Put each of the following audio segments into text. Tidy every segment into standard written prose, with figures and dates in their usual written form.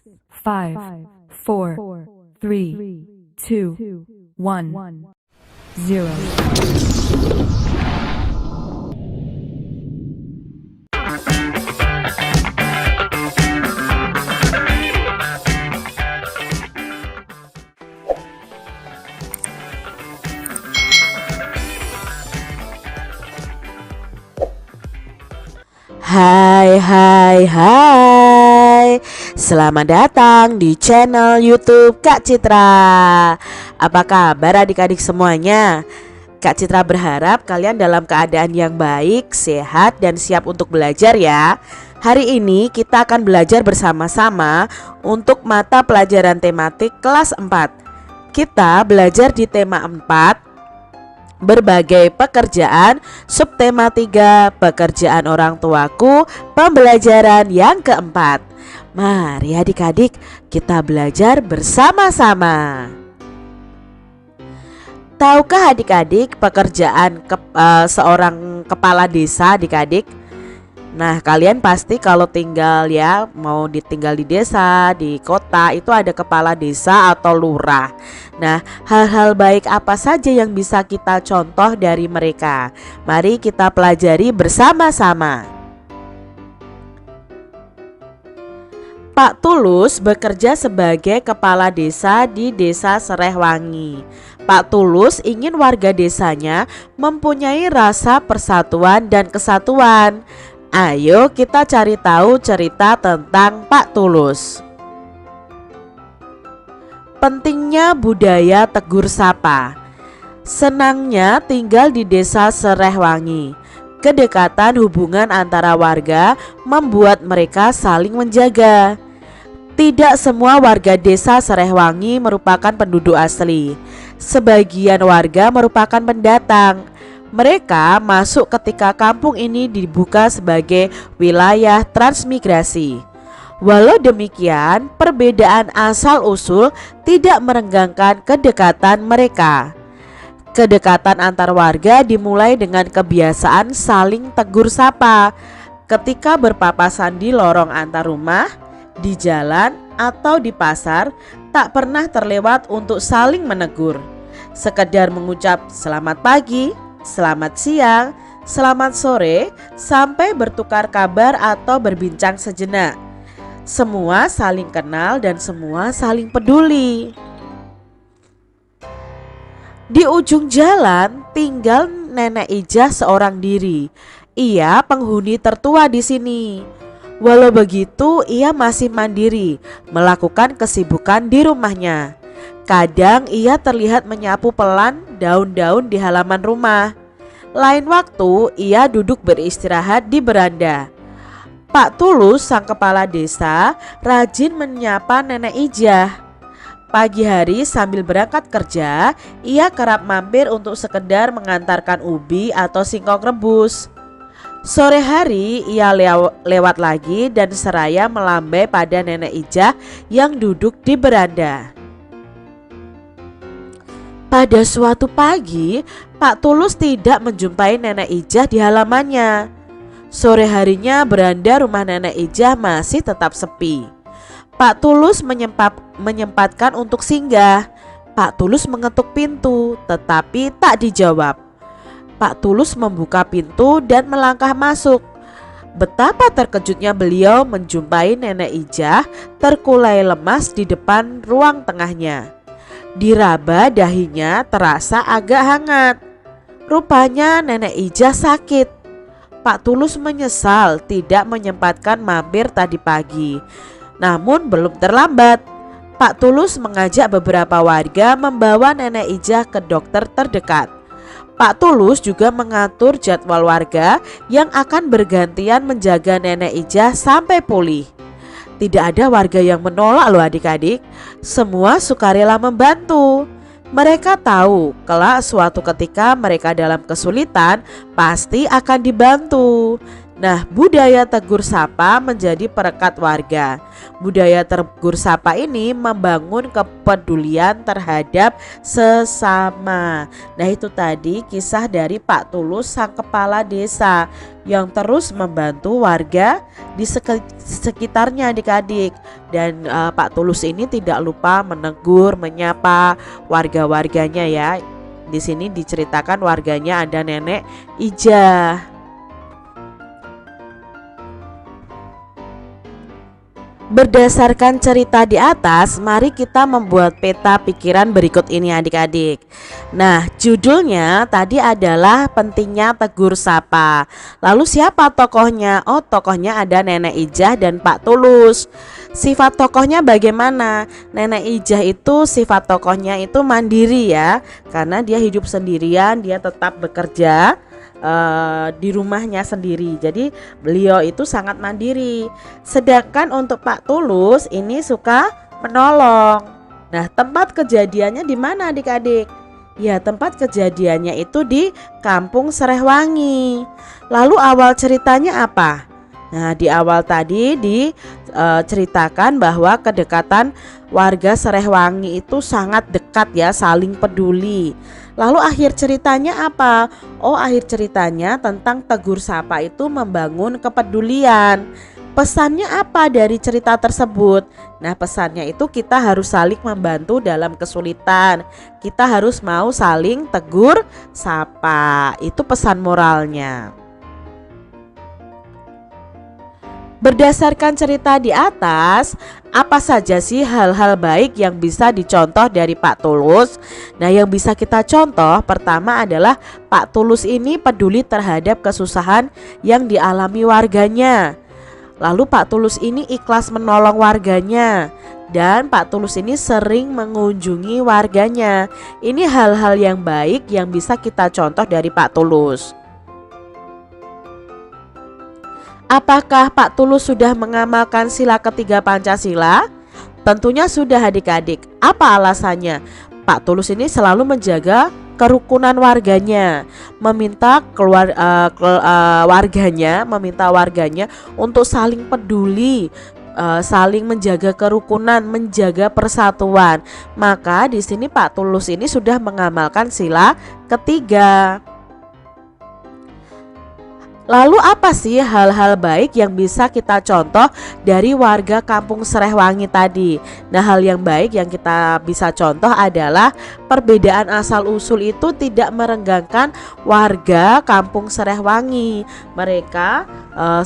5, 4, 3, 2, 1, 0. Hai, selamat datang di channel YouTube Kak Citra. Apa kabar adik-adik semuanya? Kak Citra berharap kalian dalam keadaan yang baik, sehat, dan siap untuk belajar ya. Hari ini kita akan belajar bersama-sama untuk mata pelajaran tematik kelas 4. Kita belajar di tema 4, berbagai pekerjaan, subtema 3, pekerjaan orang tuaku, pembelajaran yang keempat. Mari adik-adik kita belajar bersama-sama. Tahukah adik-adik pekerjaan seorang kepala desa adik-adik? Nah, kalian pasti kalau tinggal ya, mau ditinggal di desa, di kota, itu ada kepala desa atau lurah. Nah, hal-hal baik apa saja yang bisa kita contoh dari mereka? Mari kita pelajari bersama-sama. Pak Tulus bekerja sebagai kepala desa di Desa Serehwangi. Pak Tulus ingin warga desanya mempunyai rasa persatuan dan kesatuan. Ayo kita cari tahu cerita tentang Pak Tulus. Pentingnya budaya tegur sapa. Senangnya tinggal di Desa Serehwangi. Kedekatan hubungan antara warga membuat mereka saling menjaga. Tidak semua warga Desa Serehwangi merupakan penduduk asli. Sebagian warga merupakan pendatang. Mereka masuk ketika kampung ini dibuka sebagai wilayah transmigrasi. Walau demikian, perbedaan asal-usul tidak merenggangkan kedekatan mereka. Kedekatan antar warga dimulai dengan kebiasaan saling tegur sapa ketika berpapasan di lorong antar rumah, di jalan, atau di pasar. Tak pernah terlewat untuk saling menegur. Sekedar mengucap selamat pagi, selamat siang, selamat sore, sampai bertukar kabar atau berbincang sejenak. Semua saling kenal dan semua saling peduli. Di ujung jalan tinggal Nenek Ijah seorang diri. Ia penghuni tertua di sini. Walau begitu, ia masih mandiri, melakukan kesibukan di rumahnya. Kadang ia terlihat menyapu pelan daun-daun di halaman rumah. Lain waktu ia duduk beristirahat di beranda. Pak Tulus, sang kepala desa, rajin menyapa Nenek Ijah. Pagi hari sambil berangkat kerja, ia kerap mampir untuk sekedar mengantarkan ubi atau singkong rebus. Sore hari ia lewat lagi dan seraya melambai pada Nenek Ijah yang duduk di beranda. Pada suatu pagi, Pak Tulus tidak menjumpai Nenek Ijah di halamannya. Sore harinya beranda rumah Nenek Ijah masih tetap sepi. Pak Tulus menyempatkan untuk singgah. Pak Tulus mengetuk pintu, tetapi tak dijawab. Pak Tulus membuka pintu dan melangkah masuk. Betapa terkejutnya beliau menjumpai Nenek Ijah terkulai lemas di depan ruang tengahnya. Diraba dahinya terasa agak hangat. Rupanya Nenek Ijah sakit. Pak Tulus menyesal tidak menyempatkan mampir tadi pagi. Namun belum terlambat. Pak Tulus mengajak beberapa warga membawa Nenek Ijah ke dokter terdekat. Pak Tulus juga mengatur jadwal warga yang akan bergantian menjaga Nenek Ijah sampai pulih. Tidak ada warga yang menolak loh adik-adik. Semua sukarela membantu. Mereka tahu kelak suatu ketika mereka dalam kesulitan pasti akan dibantu. Nah, budaya tegur sapa menjadi perekat warga. Budaya tegur sapa ini membangun kepedulian terhadap sesama. Nah, itu tadi kisah dari Pak Tulus, sang kepala desa yang terus membantu warga di sekitarnya adik-adik. Dan Pak Tulus ini tidak lupa menegur, menyapa warga-warganya ya. Di sini diceritakan warganya ada Nenek Ijah. Berdasarkan cerita di atas, mari kita membuat peta pikiran berikut ini adik-adik. Nah, judulnya tadi adalah pentingnya tegur sapa. Lalu siapa tokohnya? Oh, tokohnya ada Nenek Ijah dan Pak Tulus. Sifat tokohnya bagaimana? Nenek Ijah itu sifat tokohnya itu mandiri ya, karena dia hidup sendirian, dia tetap bekerja di rumahnya sendiri. Jadi beliau itu sangat mandiri. Sedangkan untuk Pak Tulus ini suka menolong. Nah, tempat kejadiannya di mana adik-adik? Ya, tempat kejadiannya itu di Kampung Serehwangi. Lalu awal ceritanya apa? Nah, di awal tadi diceritakan bahwa kedekatan warga Serehwangi itu sangat dekat ya, saling peduli. Lalu akhir ceritanya apa? Oh, akhir ceritanya tentang tegur sapa itu membangun kepedulian. Pesannya apa dari cerita tersebut? Nah, pesannya itu kita harus saling membantu dalam kesulitan. Kita harus mau saling tegur sapa. Itu pesan moralnya. Berdasarkan cerita di atas, apa saja sih hal-hal baik yang bisa dicontoh dari Pak Tulus? Nah, yang bisa kita contoh pertama adalah Pak Tulus ini peduli terhadap kesusahan yang dialami warganya. Lalu Pak Tulus ini ikhlas menolong warganya. Dan Pak Tulus ini sering mengunjungi warganya. Ini hal-hal yang baik yang bisa kita contoh dari Pak Tulus. Apakah Pak Tulus sudah mengamalkan sila ketiga Pancasila? Tentunya sudah adik-adik. Apa alasannya? Pak Tulus ini selalu menjaga kerukunan warganya, meminta warganya untuk saling peduli, saling menjaga kerukunan, menjaga persatuan. Maka di sini Pak Tulus ini sudah mengamalkan sila ketiga. Lalu apa sih hal-hal baik yang bisa kita contoh dari warga Kampung Serehwangi tadi? Nah, hal yang baik yang kita bisa contoh adalah perbedaan asal-usul itu tidak merenggangkan warga Kampung Serehwangi. Mereka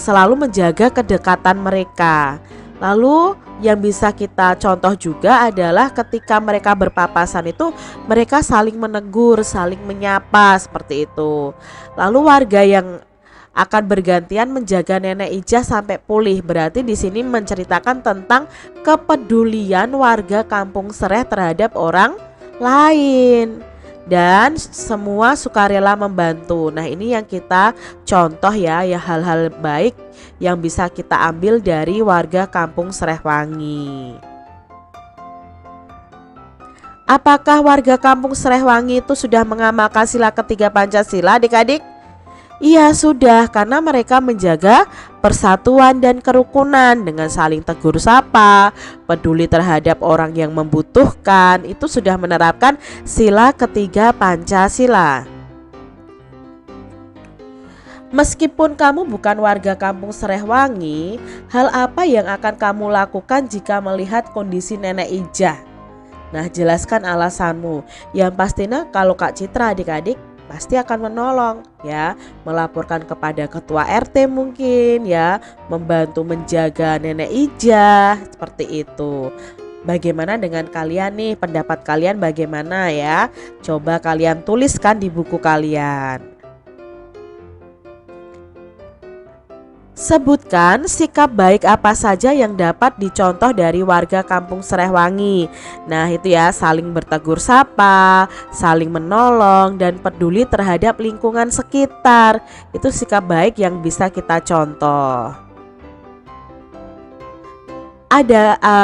selalu menjaga kedekatan mereka. Lalu yang bisa kita contoh juga adalah ketika mereka berpapasan itu mereka saling menegur, saling menyapa seperti itu. Lalu warga yang akan bergantian menjaga Nenek Ijah sampai pulih. Berarti di sini menceritakan tentang kepedulian warga Kampung Sereh terhadap orang lain dan semua sukarela membantu. Nah, ini yang kita contoh ya hal-hal baik yang bisa kita ambil dari warga Kampung Serehwangi. Apakah warga Kampung Serehwangi itu sudah mengamalkan sila ketiga Pancasila adik-adik? Iya sudah, karena mereka menjaga persatuan dan kerukunan dengan saling tegur sapa, peduli terhadap orang yang membutuhkan. Itu sudah menerapkan sila ketiga Pancasila. Meskipun kamu bukan warga Kampung Serehwangi, hal apa yang akan kamu lakukan jika melihat kondisi Nenek Ijah? Nah, jelaskan alasanmu. Yang pastinya kalau Kak Citra adik-adik pasti akan menolong ya, melaporkan kepada ketua RT mungkin ya, membantu menjaga Nenek Ijah seperti itu. Bagaimana dengan kalian nih, pendapat kalian bagaimana ya? Coba kalian tuliskan di buku kalian. Sebutkan sikap baik apa saja yang dapat dicontoh dari warga Kampung Serehwangi. Nah, itu ya, saling bertegur sapa, saling menolong, dan peduli terhadap lingkungan sekitar. Itu sikap baik yang bisa kita contoh.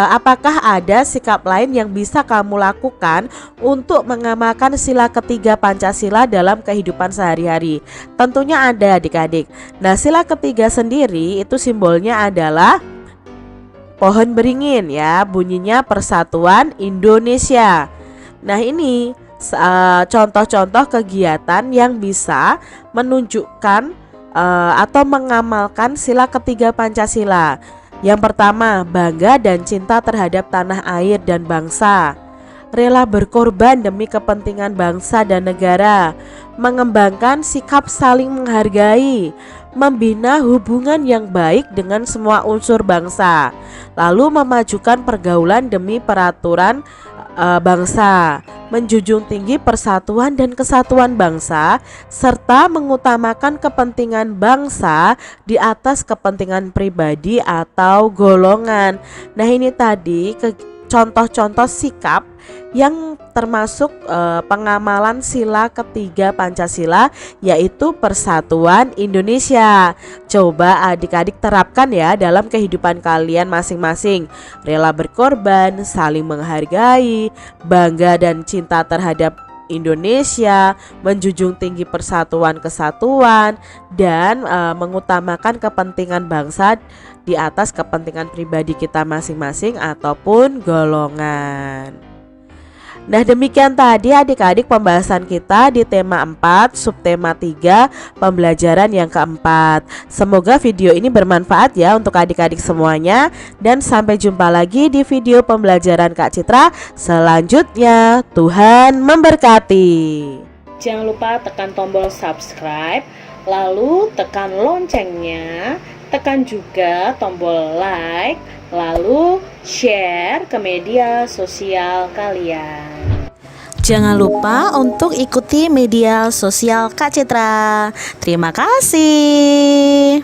apakah ada sikap lain yang bisa kamu lakukan untuk mengamalkan sila ketiga Pancasila dalam kehidupan sehari-hari? Tentunya ada adik-adik. Nah, sila ketiga sendiri itu simbolnya adalah pohon beringin ya, bunyinya Persatuan Indonesia. Nah, ini contoh-contoh kegiatan yang bisa menunjukkan atau mengamalkan sila ketiga Pancasila. Yang pertama, bangga dan cinta terhadap tanah air dan bangsa, rela berkorban demi kepentingan bangsa dan negara, mengembangkan sikap saling menghargai, membina hubungan yang baik dengan semua unsur bangsa, lalu memajukan pergaulan demi peraturan bangsa, menjunjung tinggi persatuan dan kesatuan bangsa, serta mengutamakan kepentingan bangsa di atas kepentingan pribadi atau golongan. Nah, ini tadi contoh-contoh sikap yang termasuk pengamalan sila ketiga Pancasila, yaitu Persatuan Indonesia. Coba adik-adik terapkan ya dalam kehidupan kalian masing-masing. Rela berkorban, saling menghargai, bangga dan cinta terhadap Indonesia, menjunjung tinggi persatuan kesatuan, dan mengutamakan kepentingan bangsa di atas kepentingan pribadi kita masing-masing ataupun golongan. Nah, demikian tadi adik-adik pembahasan kita di tema 4, subtema 3, pembelajaran yang keempat. Semoga video ini bermanfaat ya untuk adik-adik semuanya. Dan sampai jumpa lagi di video pembelajaran Kak Citra selanjutnya. Tuhan memberkati. Jangan lupa tekan tombol subscribe, lalu tekan loncengnya, tekan juga tombol like, lalu share ke media sosial kalian. Jangan lupa untuk ikuti media sosial Kak Citra. Terima kasih.